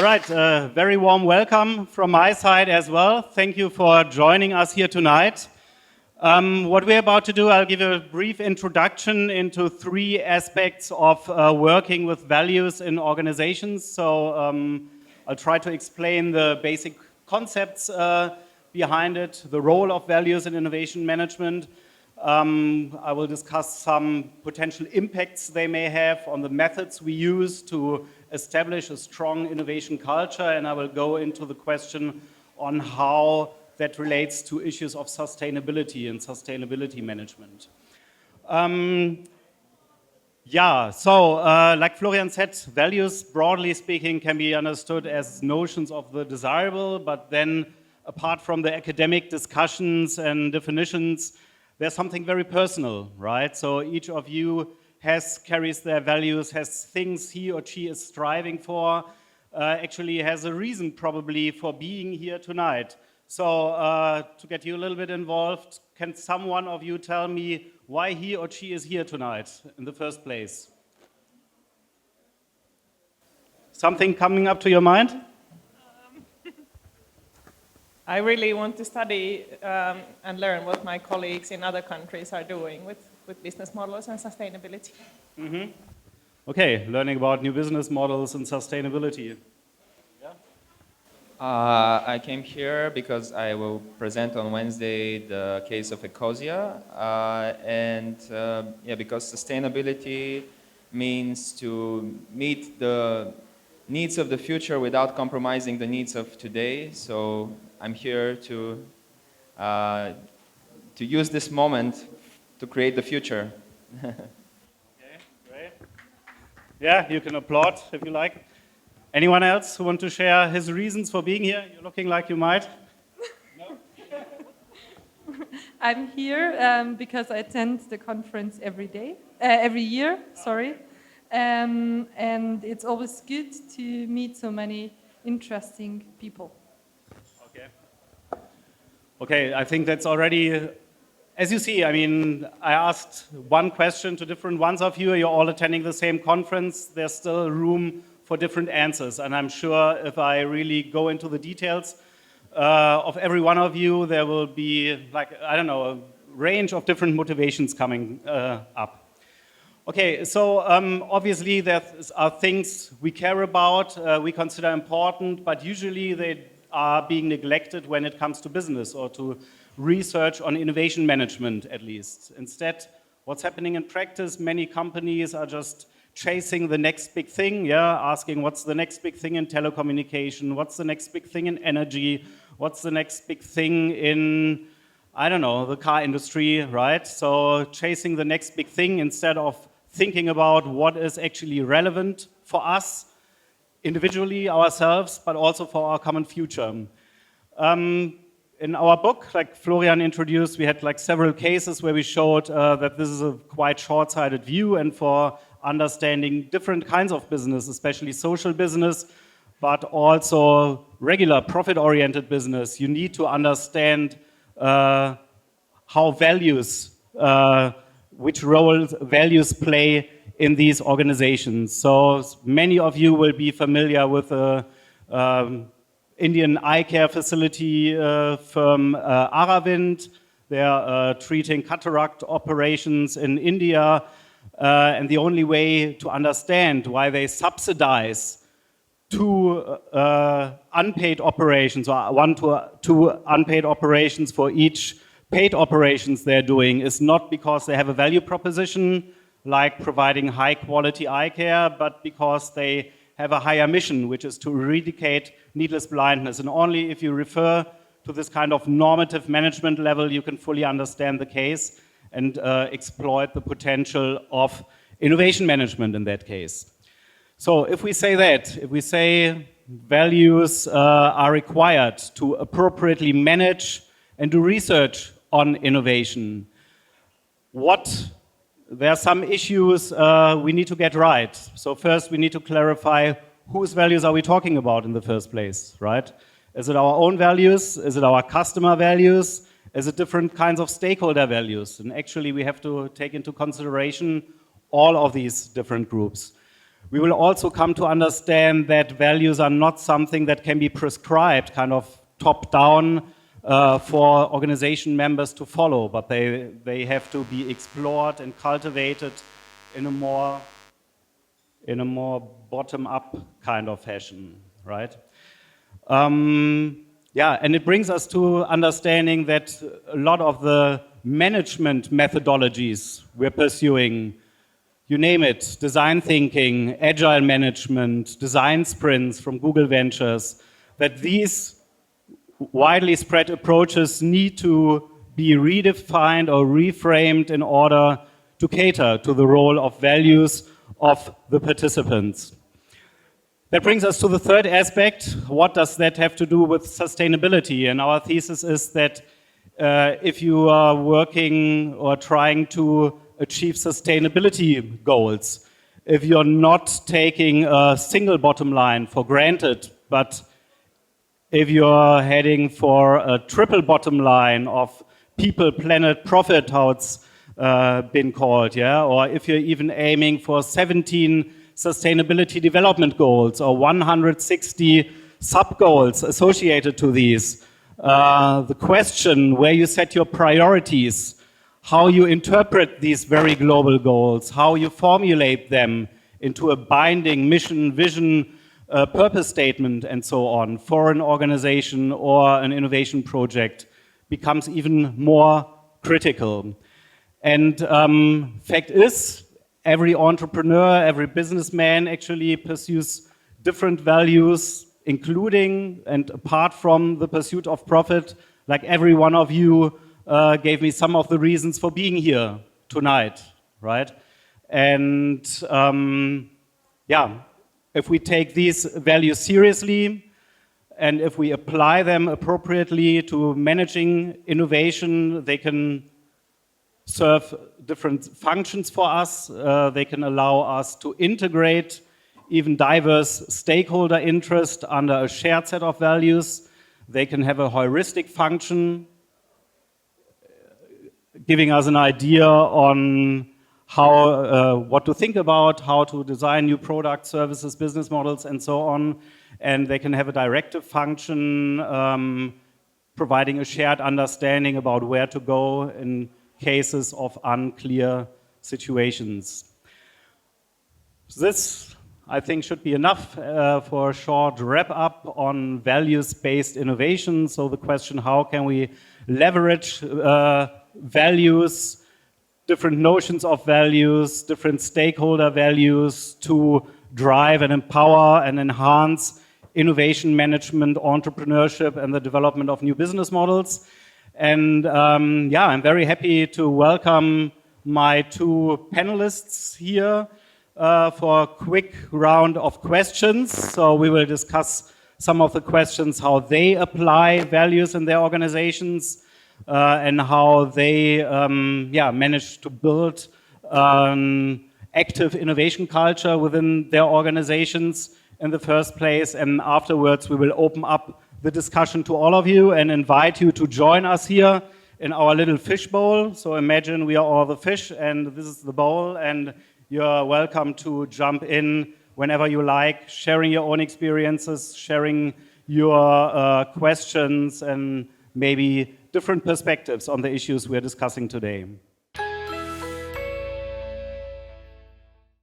All right, very warm welcome from my side as well. Thank you for joining us here tonight. What we're about to do, I'll give you a brief introduction into three aspects of working with values in organizations. So I'll try to explain the basic concepts behind it, the role of values in innovation management. I will discuss some potential impacts they may have on the methods we use to establish a strong innovation culture, and I will go into the question on how that relates to issues of sustainability and sustainability management. Like Florian said, values, broadly speaking, can be understood as notions of the desirable, but then apart from the academic discussions and definitions, there's something very personal, right? So each of you carries their values, has things he or she is striving for, actually has a reason probably for being here tonight. So to get you a little bit involved, can someone of you tell me why he or she is here tonight in the first place? Something coming up to your mind? I really want to study and learn what my colleagues in other countries are doing with business models and sustainability. Mm-hmm. Okay, learning about new business models and sustainability. Yeah. I came here because I will present on Wednesday the case of Ecosia, because sustainability means to meet the needs of the future without compromising the needs of today. So I'm here to use this moment to create the future. Okay, great. Yeah, you can applaud if you like. Anyone else who want to share his reasons for being here? You're looking like you might. No? I'm here because I attend the conference every year. And it's always good to meet so many interesting people. Okay, I think that's already, as you see, I mean, I asked one question to different ones of you. You're all attending the same conference. There's still room for different answers. And I'm sure if I really go into the details of every one of you, there will be, a range of different motivations coming up. Okay, so obviously there are things we care about, we consider important, but usually they are being neglected when it comes to business or to research on innovation management, at least. Instead, what's happening in practice, many companies are just chasing the next big thing, asking what's the next big thing in telecommunication, what's the next big thing in energy, what's the next big thing in, the car industry, right? So chasing the next big thing instead of thinking about what is actually relevant for us, individually, ourselves, but also for our common future. In our book, like Florian introduced, we had several cases where we showed that this is a quite short-sighted view, and for understanding different kinds of business, especially social business, but also regular profit-oriented business, you need to understand how values, which role values play in these organizations. So many of you will be familiar with the Indian eye care facility firm Aravind. They are treating cataract operations in India, and the only way to understand why they subsidize two unpaid operations, or one to two unpaid operations for each paid operations they're doing, is not because they have a value proposition like providing high quality eye care, but because they have a higher mission, which is to eradicate needless blindness. And only if you refer to this kind of normative management level, you can fully understand the case and exploit the potential of innovation management in that case. So if we say that, if we say values are required to appropriately manage and do research on innovation, there are some issues we need to get right. So first we need to clarify whose values are we talking about in the first place, right? Is it our own values? Is it our customer values? Is it different kinds of stakeholder values? And actually we have to take into consideration all of these different groups. we will also come to understand that values are not something that can be prescribed kind of top-down for organization members to follow, but they have to be explored and cultivated in a more bottom-up kind of fashion, right? Yeah, and it brings us to understanding that a lot of the management methodologies we're pursuing, you name it, design thinking, agile management, design sprints from Google Ventures, that these widely spread approaches need to be redefined or reframed in order to cater to the role of values of the participants. That brings us to the third aspect. What does that have to do with sustainability? And our thesis is that if you are working or trying to achieve sustainability goals, if you're not taking a single bottom line for granted, but if you're heading for a triple bottom line of people, planet, profit, how it's been called, yeah? Or if you're even aiming for 17 sustainability development goals or 160 sub-goals associated to these, the question where you set your priorities, how you interpret these very global goals, how you formulate them into a binding mission, vision, purpose statement, and so on for an organization or an innovation project becomes even more critical. And fact is, every entrepreneur, every businessman actually pursues different values, including and apart from the pursuit of profit. Like every one of you gave me some of the reasons for being here tonight, right? And yeah, if we take these values seriously and if we apply them appropriately to managing innovation, they can serve different functions for us. They can allow us to integrate even diverse stakeholder interest under a shared set of values. They can have a heuristic function, giving us an idea on how, what to think about, how to design new products, services, business models, and so on. And they can have a directive function, providing a shared understanding about where to go in cases of unclear situations. This, I think, should be enough for a short wrap-up on values-based innovation. So the question, how can we leverage values, different notions of values, different stakeholder values to drive and empower and enhance innovation management, entrepreneurship, and the development of new business models. And yeah, I'm very happy to welcome my two panelists here for a quick round of questions. So we will discuss some of the questions, how they apply values in their organizations, and how they yeah, manage to build an active innovation culture within their organizations in the first place. And afterwards, we will open up the discussion to all of you and invite you to join us here in our little fish bowl. So imagine we are all the fish and this is the bowl, and you're welcome to jump in whenever you like, sharing your own experiences, sharing your questions, and maybe different perspectives on the issues we're discussing today.